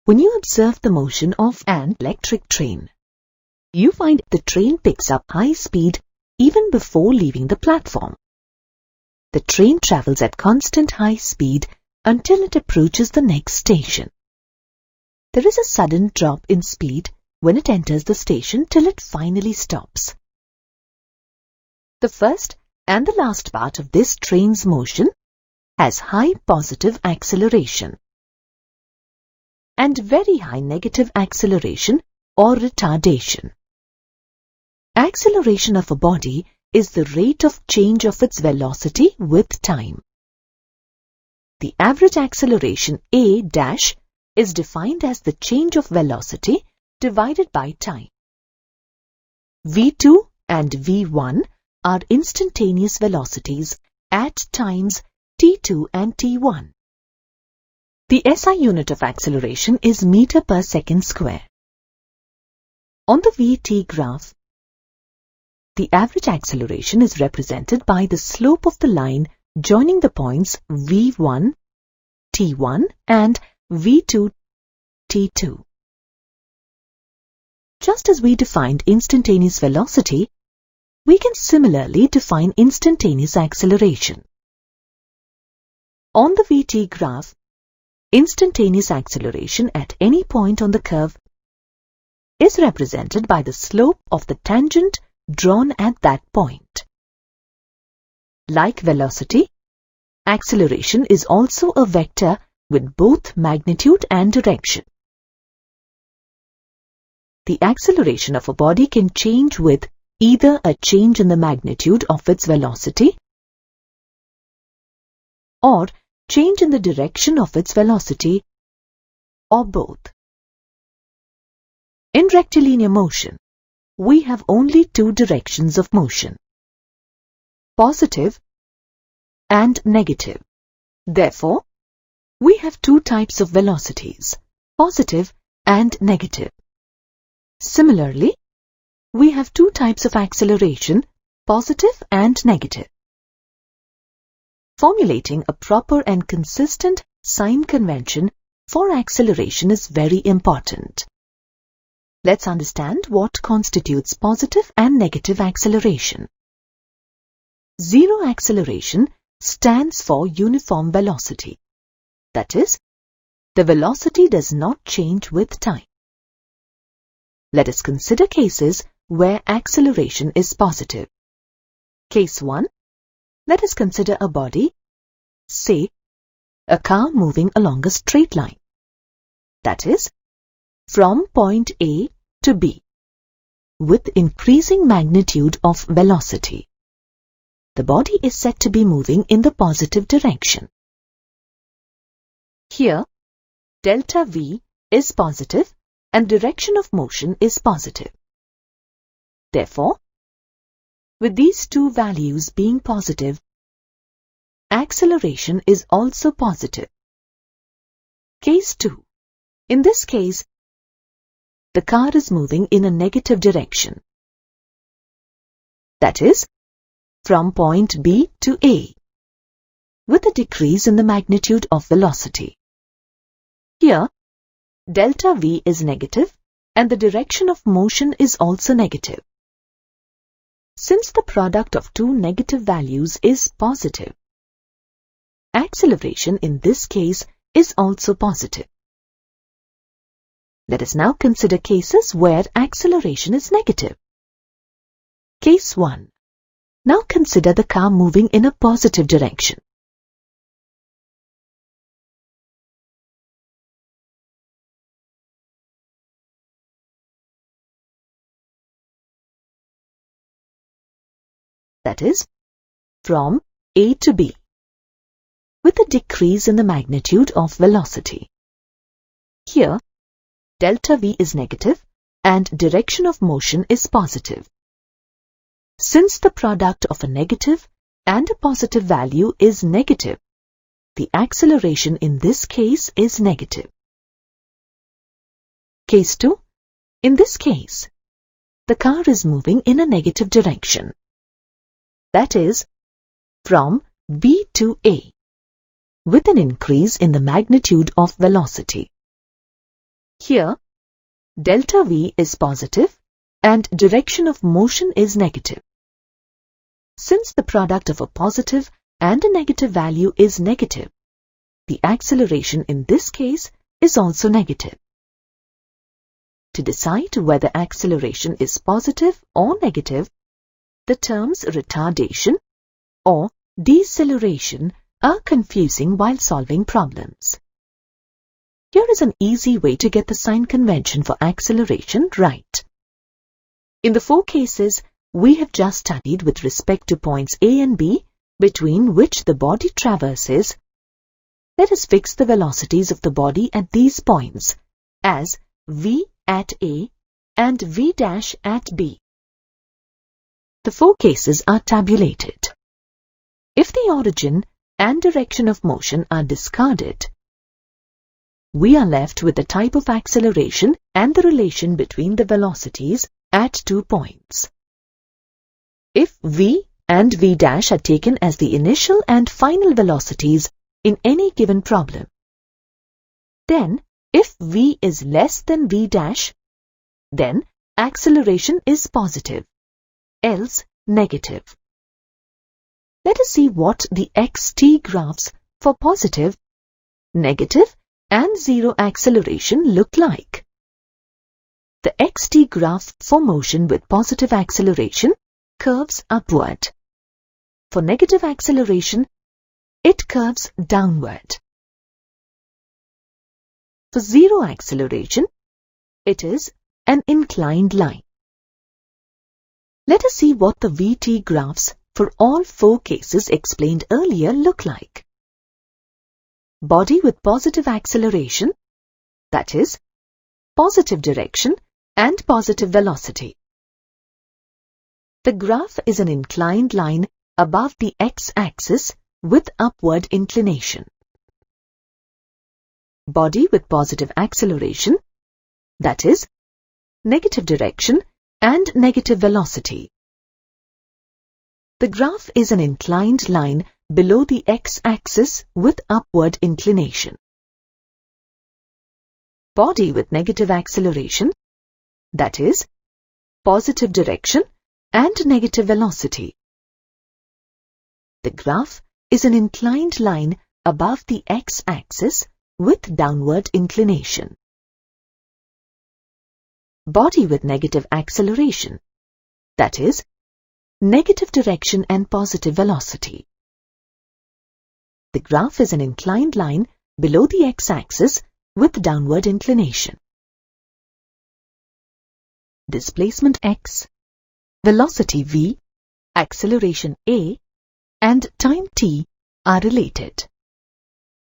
When you observe the motion of an electric train, you find the train picks up high speed even before leaving the platform. The train travels at constant high speed until it approaches the next station. There is a sudden drop in speed when it enters the station till it finally stops. The first and the last part of this train's motion has high positive acceleration and very high negative acceleration or retardation. Acceleration of a body is the rate of change of its velocity with time. The average acceleration A' is defined as the change of velocity divided by time. V2 and V1 are instantaneous velocities at times t2 and t1. The SI unit of acceleration is meter per second square. On the VT graph, the average acceleration is represented by the slope of the line joining the points V1, T1 and V2, T2. Just as we defined instantaneous velocity, we can similarly define instantaneous acceleration. On the VT graph, instantaneous acceleration at any point on the curve is represented by the slope of the tangent drawn at that point. Like velocity, acceleration is also a vector with both magnitude and direction. The acceleration of a body can change with either a change in the magnitude of its velocity or change in the direction of its velocity, or both. In rectilinear motion, we have only two directions of motion, positive and negative. Therefore, we have two types of velocities, positive and negative. Similarly, we have two types of acceleration, positive and negative. Formulating a proper and consistent sign convention for acceleration is very important. Let's understand what constitutes positive and negative acceleration. Zero acceleration stands for uniform velocity. That is, the velocity does not change with time. Let us consider cases where acceleration is positive. Case 1. Let us consider a body, say, a car moving along a straight line. That is, from point A to B, with increasing magnitude of velocity. The body is said to be moving in the positive direction. Here, delta V is positive and direction of motion is positive. Therefore, with these two values being positive, acceleration is also positive. Case 2. In this case, the car is moving in a negative direction. That is, from point B to A, with a decrease in the magnitude of velocity. Here, delta V is negative and the direction of motion is also negative. Since the product of two negative values is positive, acceleration in this case is also positive. Let us now consider cases where acceleration is negative. Case 1. Now consider the car moving in a positive direction. That is, from A to B, with a decrease in the magnitude of velocity. Here, delta V is negative and direction of motion is positive. Since the product of a negative and a positive value is negative, the acceleration in this case is negative. Case 2. In this case, the car is moving in a negative direction. That is, from B to A, with an increase in the magnitude of velocity. Here, delta V is positive and direction of motion is negative. Since the product of a positive and a negative value is negative, the acceleration in this case is also negative. To decide whether acceleration is positive or negative, the terms retardation or deceleration are confusing while solving problems. Here is an easy way to get the sign convention for acceleration right. In the 4 cases we have just studied with respect to points A and B between which the body traverses, let us fix the velocities of the body at these points as v at A and v dash at B. The 4 cases are tabulated. If the origin and direction of motion are discarded, we are left with the type of acceleration and the relation between the velocities at 2 points. If v and v dash are taken as the initial and final velocities in any given problem, then if v is less than v dash, then acceleration is positive, else negative. Let us see what the xt graphs for positive, negative and zero acceleration look like. The xt graph for motion with positive acceleration curves upward. For negative acceleration, it curves downward. For zero acceleration, it is an inclined line. Let us see what the Vt graphs for all 4 cases explained earlier look like. Body with positive acceleration, that is, positive direction and positive velocity. The graph is an inclined line above the x-axis with upward inclination. Body with positive acceleration, that is, negative direction and negative velocity. The graph is an inclined line below the x-axis with upward inclination. Body with negative acceleration, that is, positive direction and negative velocity. The graph is an inclined line above the x-axis with downward inclination. Body with negative acceleration, that is, negative direction and positive velocity. The graph is an inclined line below the x-axis with downward inclination. Displacement x, velocity v, acceleration a, and time t are related.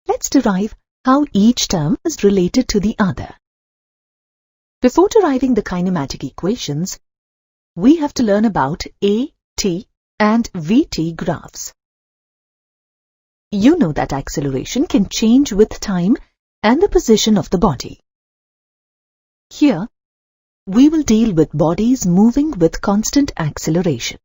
Let's derive how each term is related to the other. Before deriving the kinematic equations, we have to learn about a, t, and vt graphs. You know that acceleration can change with time and the position of the body. Here, we will deal with bodies moving with constant acceleration.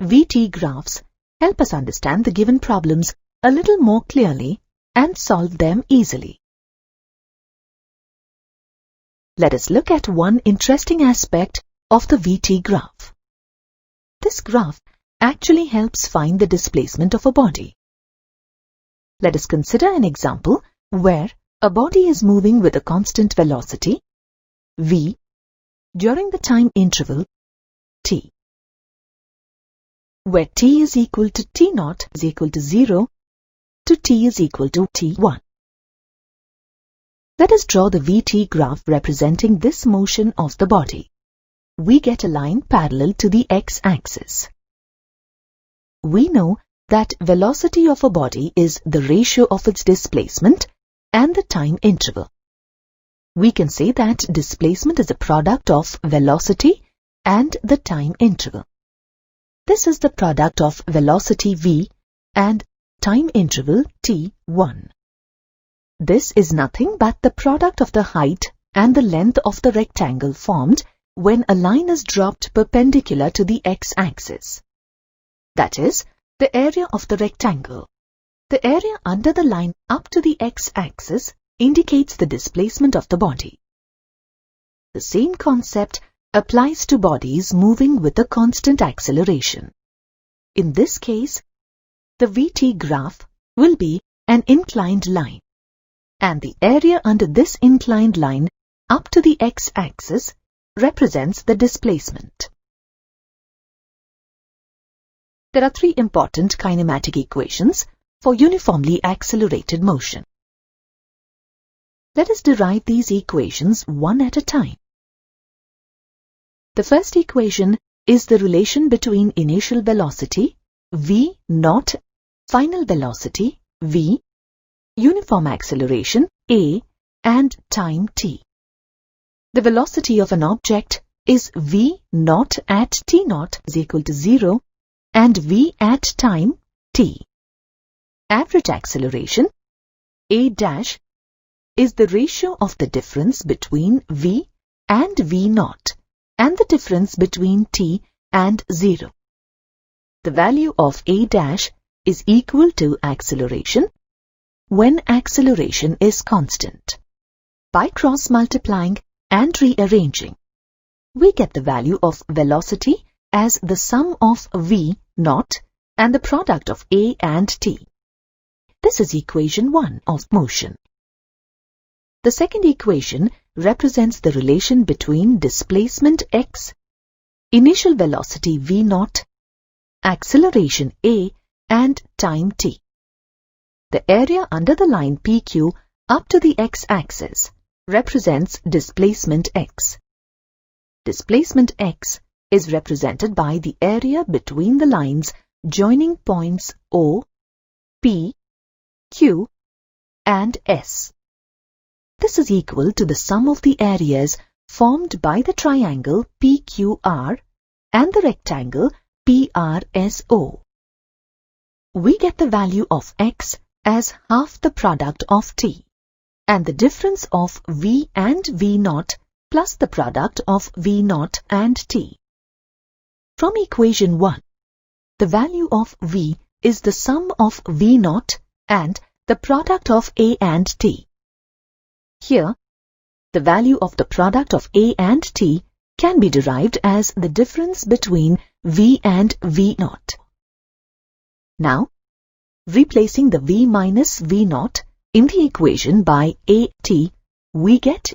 Vt graphs help us understand the given problems a little more clearly and solve them easily. Let us look at one interesting aspect of the Vt graph. This graph actually helps find the displacement of a body. Let us consider an example where a body is moving with a constant velocity, v, during the time interval, t, where t is equal to t0 is equal to 0 to t is equal to t1. Let us draw the Vt graph representing this motion of the body. We get a line parallel to the x-axis. We know that velocity of a body is the ratio of its displacement and the time interval. We can say that displacement is a product of velocity and the time interval. This is the product of velocity v and time interval t1. This is nothing but the product of the height and the length of the rectangle formed when a line is dropped perpendicular to the x-axis. That is, the area of the rectangle. The area under the line up to the x-axis indicates the displacement of the body. The same concept applies to bodies moving with a constant acceleration. In this case, the VT graph will be an inclined line, and the area under this inclined line up to the x-axis represents the displacement. There are three important kinematic equations for uniformly accelerated motion. Let us derive these equations one at a time. The first equation is the relation between initial velocity v naught, final velocity v, uniform acceleration a, and time t. The velocity of an object is v naught at t naught is equal to 0 and v at time t. Average acceleration a dash is the ratio of the difference between v and v naught and the difference between t and 0. The value of a dash is equal to acceleration when acceleration is constant. By cross-multiplying and rearranging, we get the value of velocity as the sum of v naught and the product of a and t. This is equation 1 of motion. The second equation represents the relation between displacement x, initial velocity v naught, acceleration a, and time t. The area under the line PQ up to the x-axis represents displacement x. Displacement x is represented by the area between the lines joining points O, P, Q, and S. This is equal to the sum of the areas formed by the triangle PQR and the rectangle PRSO. We get the value of x as half the product of t, and the difference of v and v naught plus the product of v naught and t. From equation 1, the value of v is the sum of v naught and the product of a and t. Here, the value of the product of a and t can be derived as the difference between v and v naught. Now, replacing the v minus v naught in the equation by at, we get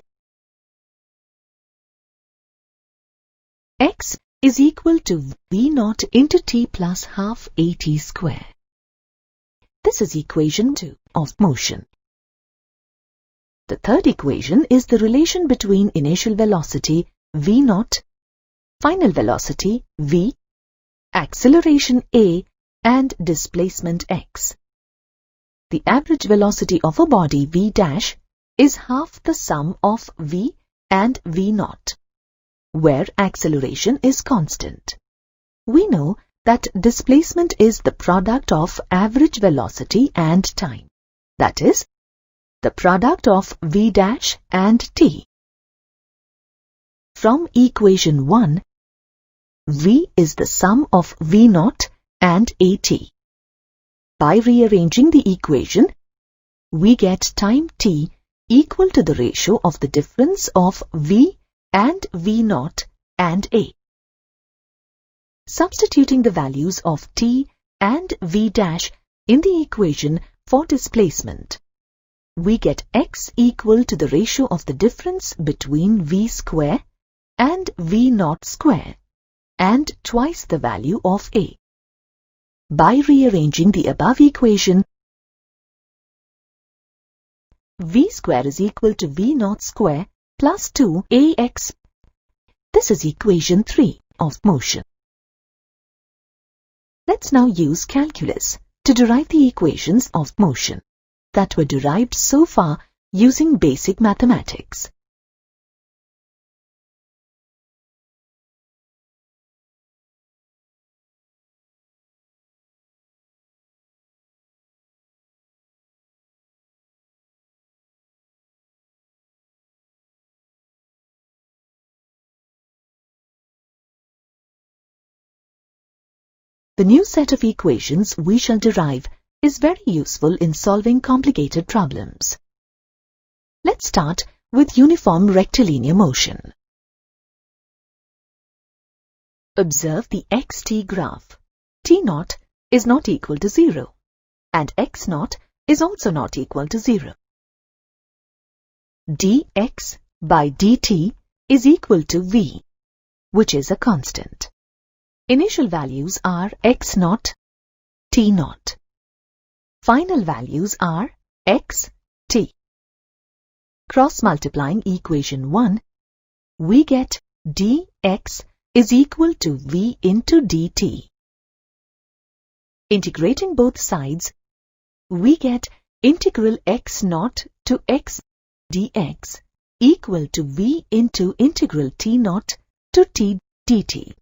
x is equal to v naught into t plus half at square. This is equation 2 of motion. The third equation is the relation between initial velocity v naught, final velocity v, acceleration a, and displacement x. The average velocity of a body v dash is half the sum of v and v naught, where acceleration is constant. We know that displacement is the product of average velocity and time, that is, the product of v dash and t. From equation 1, v is the sum of v naught and at. By rearranging the equation, we get time t equal to the ratio of the difference of v and v naught and a. Substituting the values of t and v dash in the equation for displacement, we get x equal to the ratio of the difference between v square and v naught square, and twice the value of a. By rearranging the above equation, v square is equal to v naught square plus 2ax. This is equation 3 of motion. Let's now use calculus to derive the equations of motion that were derived so far using basic mathematics. The new set of equations we shall derive is very useful in solving complicated problems. Let's start with uniform rectilinear motion. Observe the xt graph. T0 is not equal to 0 and x0 is also not equal to 0. dx by dt is equal to v, which is a constant. Initial values are x0, t0. Final values are x, t. Cross-multiplying equation 1, we get dx is equal to v into dt. Integrating both sides, we get integral x0 to x dx equal to v into integral t0 to t dt.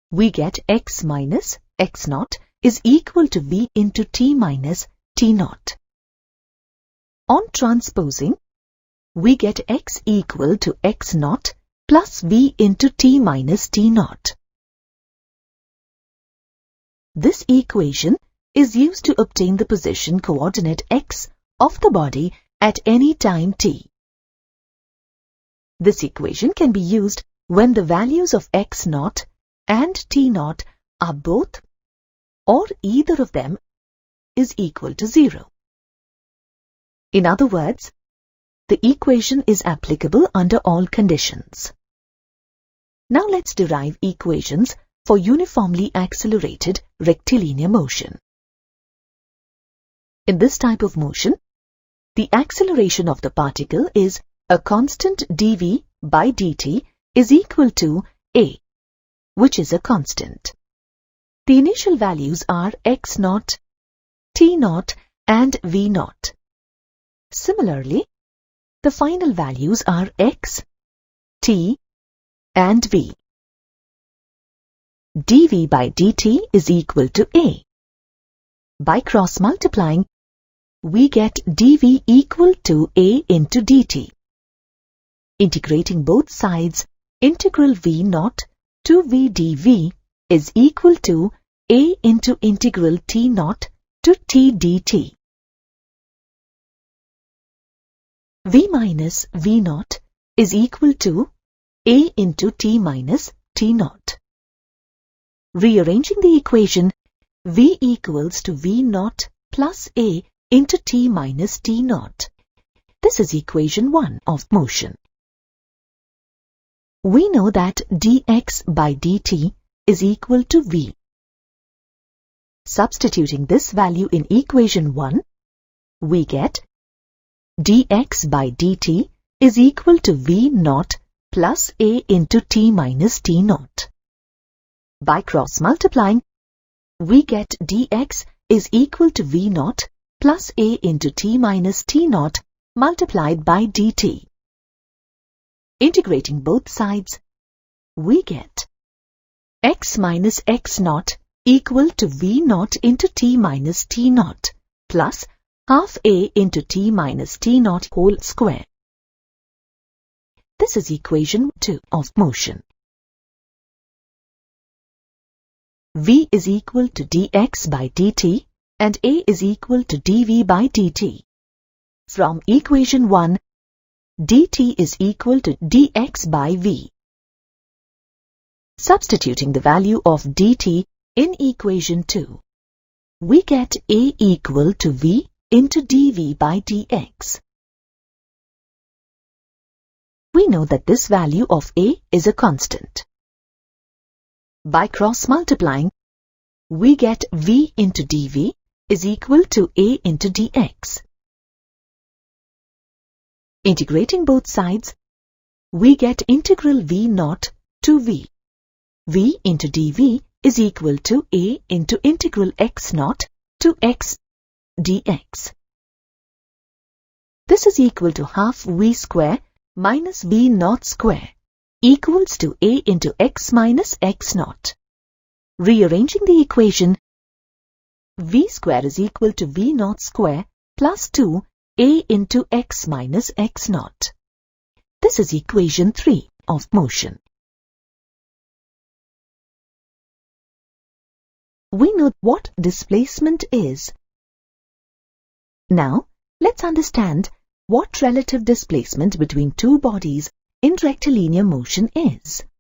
We get x minus x0 is equal to v into t minus t0. On transposing, we get x equal to x0 plus v into t minus t0. This equation is used to obtain the position coordinate x of the body at any time t. This equation can be used when the values of x0 and t0 are both or either of them is equal to 0. In other words, the equation is applicable under all conditions. Now let's derive equations for uniformly accelerated rectilinear motion. In this type of motion, the acceleration of the particle is a constant dv by dt is equal to a, which is a constant. The initial values are x0, t0 and v0. Similarly, the final values are x, t and v. dv by dt is equal to a. By cross-multiplying, we get dv equal to a into dt. Integrating both sides, integral v0 to v dv is equal to a into integral t0 to t dt. v minus v0 is equal to a into t minus t0. Rearranging the equation, v equals to v0 plus a into t minus t0. This is equation 1 of motion. We know that dx by dt is equal to v. Substituting this value in equation 1, we get dx by dt is equal to v0 plus a into t minus t0. By cross-multiplying, we get dx is equal to v0 plus a into t minus t0 multiplied by dt. Integrating both sides, we get x minus x0 equal to v0 into t minus t0 plus half a into t minus t0 whole square. This is equation 2 of motion. v is equal to dx by dt and a is equal to dv by dt. From equation 1, dt is equal to dx by v. Substituting the value of dt in equation 2, we get a equal to v into dv by dx. We know that this value of a is a constant. By cross-multiplying, we get v into dv is equal to a into dx. Integrating both sides, we get integral v0 to v. v into dv is equal to a into integral x0 to x dx. This is equal to half v square minus v0 square equals to a into x minus x0. Rearranging the equation, v square is equal to v0 square plus 2 a into x minus x0. This is equation 3 of motion. We know what displacement is. Now, let's understand what relative displacement between two bodies in rectilinear motion is.